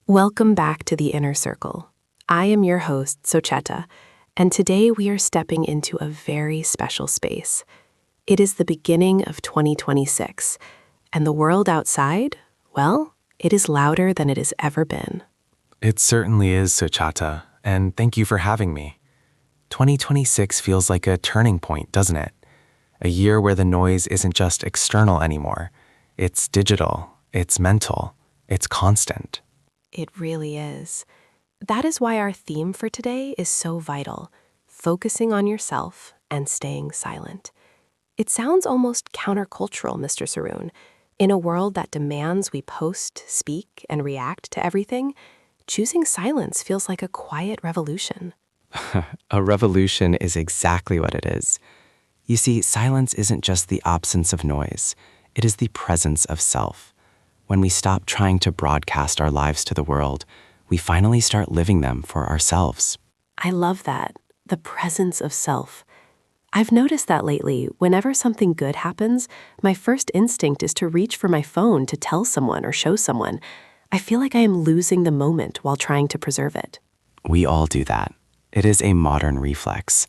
Welcome back to The Inner Circle. I am your host, Socheta, and today we are stepping into a very special space. It is the beginning of 2026, and the world outside, well, it is louder than it has ever been. It certainly is, Sochata, and thank you for having me. 2026 feels like a turning point, doesn't it? A year where the noise isn't just external anymore. It's digital, it's mental, it's constant. It really is. That is why our theme for today is so vital, focusing on yourself and staying silent. It sounds almost countercultural, Mr. Saroon. In a world that demands we post, speak, and react to everything, choosing silence feels like a quiet revolution. A revolution is exactly what it is. You see, silence isn't just the absence of noise. It is the presence of self. When we stop trying to broadcast our lives to the world, we finally start living them for ourselves. I love that, the presence of self. I've noticed that lately, whenever something good happens, my first instinct is to reach for my phone to tell someone or show someone. I feel like I am losing the moment while trying to preserve it. We all do that. It is a modern reflex.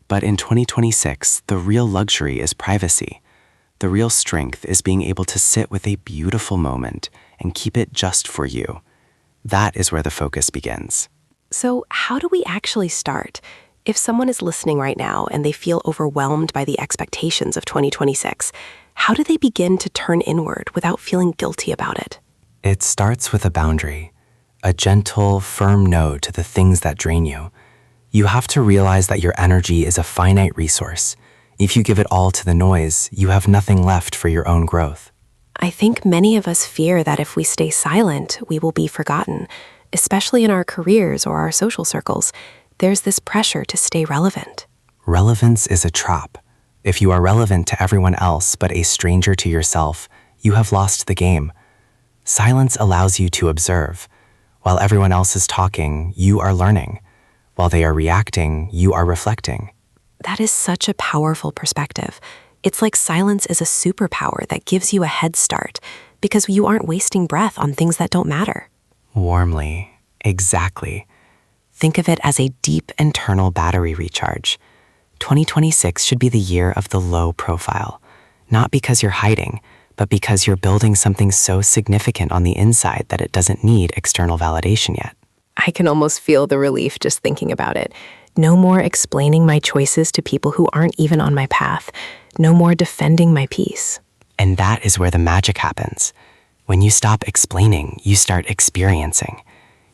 But in 2026, the real luxury is privacy. The real strength is being able to sit with a beautiful moment and keep it just for you. That is where the focus begins. So, how do we actually start? If someone is listening right now and they feel overwhelmed by the expectations of 2026, how do they begin to turn inward without feeling guilty about it? It starts with a boundary, a gentle, firm no to the things that drain you. You have to realize that your energy is a finite resource. If you give it all to the noise, you have nothing left for your own growth. I think many of us fear that if we stay silent, we will be forgotten, especially in our careers or our social circles. There's this pressure to stay relevant. Relevance is a trap. If you are relevant to everyone else but a stranger to yourself, you have lost the game. Silence allows you to observe. While everyone else is talking, you are learning. While they are reacting, you are reflecting. That is such a powerful perspective. It's like silence is a superpower that gives you a head start because you aren't wasting breath on things that don't matter. Warmly, exactly. Think of it as a deep internal battery recharge. 2026 should be the year of the low profile, not because you're hiding, but because you're building something so significant on the inside that it doesn't need external validation yet. I can almost feel the relief just thinking about it. No more explaining my choices to people who aren't even on my path. No more defending my peace. And that is where the magic happens. When you stop explaining, you start experiencing.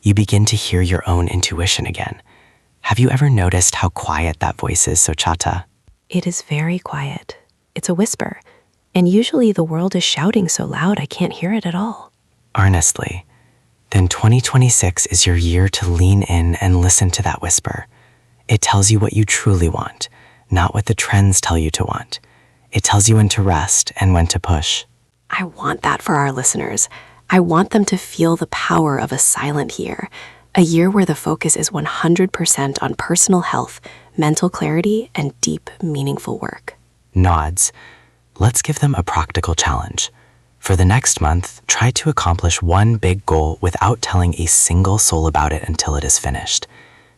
You begin to hear your own intuition again. Have you ever noticed how quiet that voice is, Sochata? It is very quiet. It's a whisper. And usually the world is shouting so loud I can't hear it at all. Earnestly. Then 2026 is your year to lean in and listen to that whisper. It tells you what you truly want, not what the trends tell you to want. It tells you when to rest and when to push. I want that for our listeners. I want them to feel the power of a silent year, a year where the focus is 100% on personal health, mental clarity, and deep, meaningful work. Nods. Let's give them a practical challenge. For the next month, try to accomplish one big goal without telling a single soul about it until it is finished.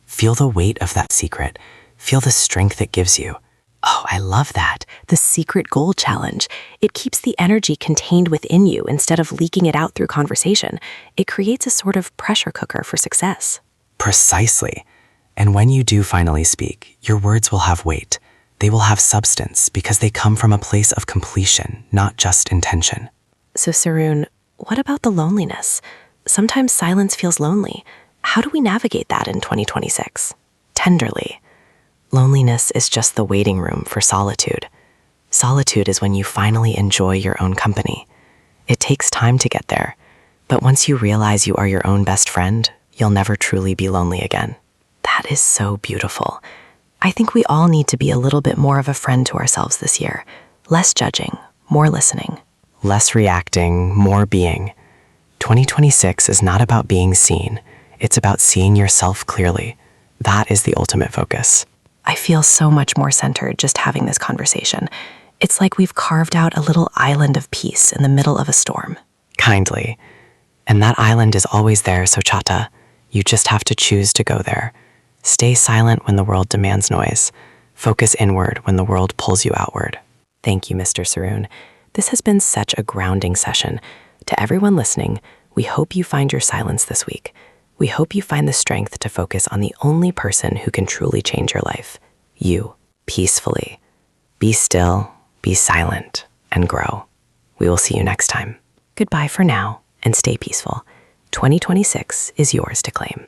Feel the weight of that secret. Feel the strength it gives you. Oh, I love that. The secret goal challenge. It keeps the energy contained within you instead of leaking it out through conversation. It creates a sort of pressure cooker for success. Precisely. And when you do finally speak, your words will have weight. They will have substance because they come from a place of completion, not just intention. So, Saroon, what about the loneliness? Sometimes silence feels lonely. How do we navigate that in 2026? Tenderly. Loneliness is just the waiting room for solitude. Solitude is when you finally enjoy your own company. It takes time to get there, but once you realize you are your own best friend, you'll never truly be lonely again. That is so beautiful. I think we all need to be a little bit more of a friend to ourselves this year. Less judging, more listening. Less reacting, more being. 2026 is not about being seen. It's about seeing yourself clearly. That is the ultimate focus. I feel so much more centered just having this conversation. It's like we've carved out a little island of peace in the middle of a storm. Kindly. And that island is always there, Sochata. You just have to choose to go there. Stay silent when the world demands noise. Focus inward when the world pulls you outward. Thank you, Mr. Saroon. This has been such a grounding session. To everyone listening, we hope you find your silence this week. We hope you find the strength to focus on the only person who can truly change your life, you, peacefully. Be still, be silent, and grow. We will see you next time. Goodbye for now, and stay peaceful. 2026 is yours to claim.